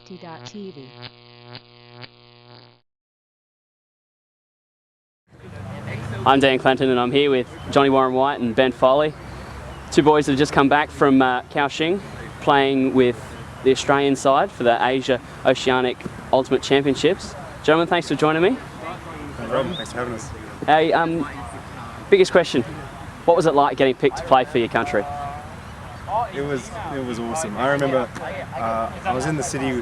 ULTI.TV. I'm Dan Clanton and I'm here with Jony Warren-White and Ben Foley. Two boys have just come back from Kaoshing, playing with the Australian side for the Asia-Oceanic Ultimate Championships. Gentlemen, thanks for joining me. No problem, thanks for having us. Hey, biggest question, what was it like getting picked to play for your country? It was awesome. I remember I was in the city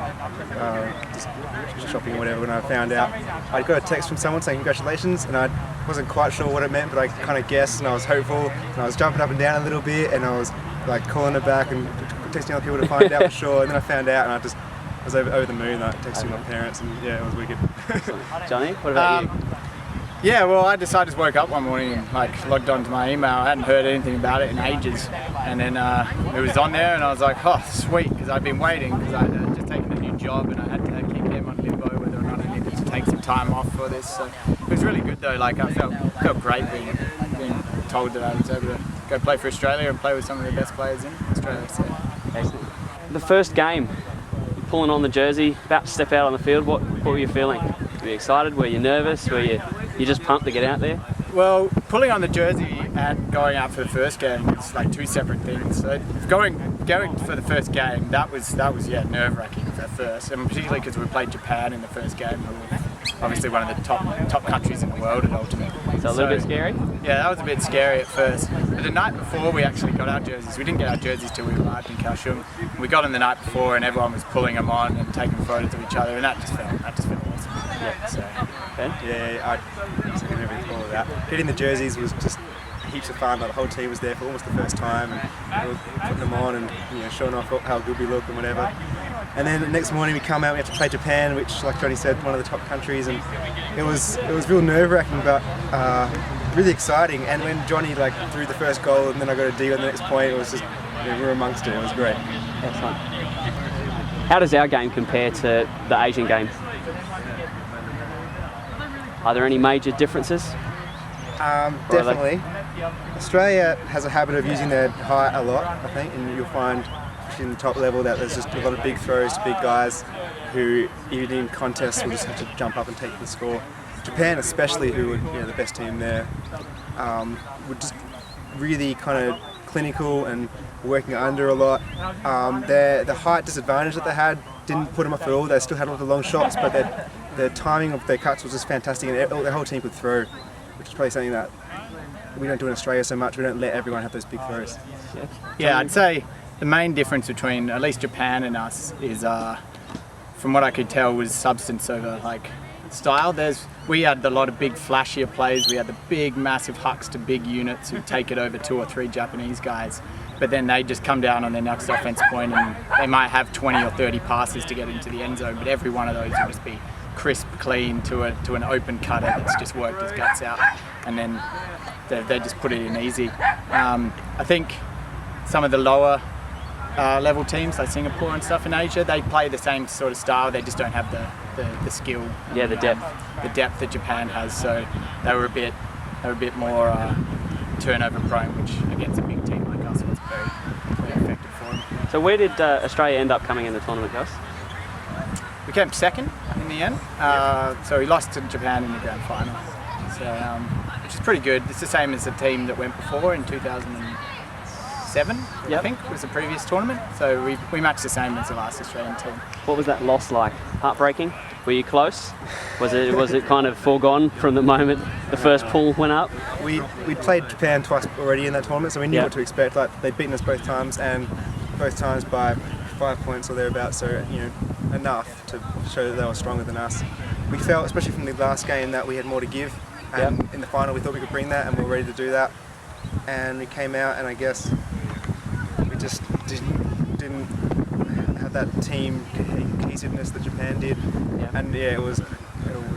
just shopping or whatever when I found out. I got a text from someone saying congratulations, and I wasn't quite sure what it meant, but I kind of guessed, and I was hopeful, and I was jumping up and down a little bit, and I was like calling it back and texting other people to find out for sure, and then I found out, and I was over the moon, like texting my parents, and yeah, it was wicked. Johnny, what about you? Yeah, well, I just woke up one morning and logged onto my email. I hadn't heard anything about it in ages, and then it was on there, and I was like, oh, sweet, because I'd been waiting, because I had just taken a new job, and I had to keep them on limbo whether or not I needed to take some time off for this. So it was really good though. Like I felt great being told that I was able to go play for Australia and play with some of the best players in Australia. So. Excellent. The first game, pulling on the jersey, about to step out on the field. What were you feeling? Were you excited? Were you nervous? Were you just pumped to get out there? Well, pulling on the jersey and going out for the first game was like two separate things. So going for the first game, that was nerve-wracking at first, and particularly because we played Japan in the first game, who were obviously one of the top countries in the world at Ultimate. So a little bit scary? Yeah, that was a bit scary at first. But the night before we actually got our jerseys. We didn't get our jerseys till we arrived in Kaoshing. We got them the night before, and everyone was pulling them on and taking photos of each other, and that just felt awesome. Yeah. So, Ben? Yeah, I second everything, all of that. Getting the jerseys was just heaps of fun. Like, the whole team was there for almost the first time, and we were putting them on and showing off how good we look and whatever. And then the next morning we come out, we have to play Japan, which, like Johnny said, one of the top countries, and it was real nerve-wracking, but really exciting. And when Johnny threw the first goal, and then I got a D on the next point, it was just we were amongst it. It was great. Excellent. How does our game compare to the Asian games? Are there any major differences? Definitely. Australia has a habit of using their height a lot, I think, and you'll find in the top level that there's just a lot of big throws to big guys who, even in contests, will just have to jump up and take the score. Japan especially, who were the best team there, were just really kind of clinical and working under a lot. The height disadvantage that they had didn't put them off at all. They still had all the long shots, but the timing of their cuts was just fantastic, and their whole team could throw, which is probably something that we don't do in Australia so much. We don't let everyone have those big throws. Yeah, I'd say the main difference between at least Japan and us is, from what I could tell, was substance over style. We had a lot of big flashier plays. We had the big massive hucks to big units who take it over 2 or 3 Japanese guys, but then they just come down on their next offense point and they might have 20 or 30 passes to get into the end zone, but every one of those will just be crisp, clean to an open cutter that's just worked his guts out, and then they just put it in easy. I think some of the lower level teams like Singapore and stuff in Asia, they play the same sort of style. They just don't have the skill. Yeah, the depth. The depth that Japan has. So they were a bit more turnover prone, which against a big team like us was very effective for them. So where did Australia end up coming in the tournament, guys? We came second in the end. So we lost to Japan in the grand final. So which is pretty good. It's the same as the team that went before in 2007, I think, was the previous tournament. So we matched the same as the last Australian team. What was that loss like? Heartbreaking? Were you close? Was it kind of foregone from the moment the first pull went up? We played Japan twice already in that tournament, so we knew what to expect. They'd beaten us both times, and both times by 5 points or thereabouts. So enough to show that they were stronger than us. We felt, especially from the last game, that we had more to give. And in the final, we thought we could bring that, and we were ready to do that. And we came out, and I guess we just didn't have that team cohesiveness that Japan did. And it was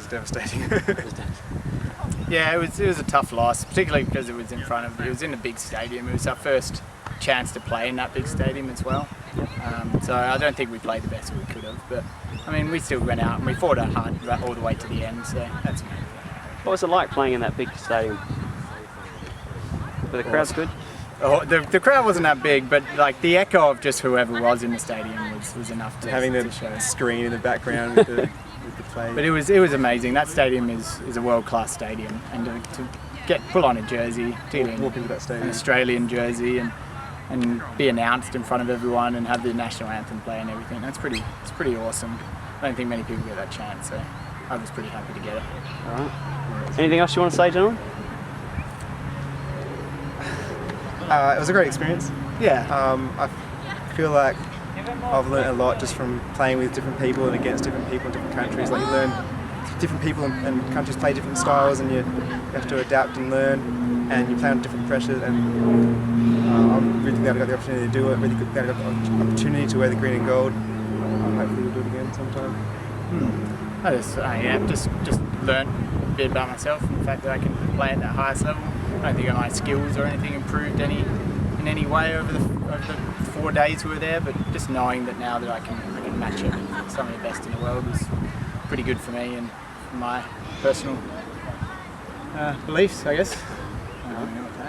devastating. Yeah, it was a tough loss, particularly because it was in a big stadium. It was our first chance to play in that big stadium as well. So I don't think we played the best we could have, but I mean, we still went out and we fought out hard all the way to the end. So that's amazing. What was it like playing in that big stadium? Were the crowds good? the crowd wasn't that big, but like the echo of just whoever was in the stadium was enough to Having the show. screen in the background with the play. But it was amazing. That stadium is a world-class stadium, and to pull on a jersey, walk into that stadium, an Australian jersey, and be announced in front of everyone and have the national anthem play and everything. It's pretty awesome. I don't think many people get that chance, so I was pretty happy to get it. All right. Anything else you want to say, gentlemen? It was a great experience. Yeah. I feel like I've learned a lot just from playing with different people and against different people in different countries. Like you learn different people and countries play different styles, and you have to adapt and learn, and you play on different pressures. And I'm really glad I got the opportunity to do it. Really glad I got the opportunity to wear the green and gold. Hopefully we'll do it again sometime. I just learned a bit about myself and the fact that I can play at that highest level. I don't think my skills or anything improved in any way over the 4 days we were there, but just knowing that now that I can match it with some of the best in the world was pretty good for me and for my personal beliefs, I guess.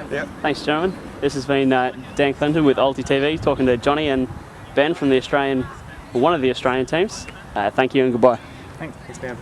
Yep. Thanks, gentlemen. This has been Dan Clinton with ULTI.TV talking to Johnny and Ben from one of the Australian teams. Thank you and goodbye. Thanks, Dan.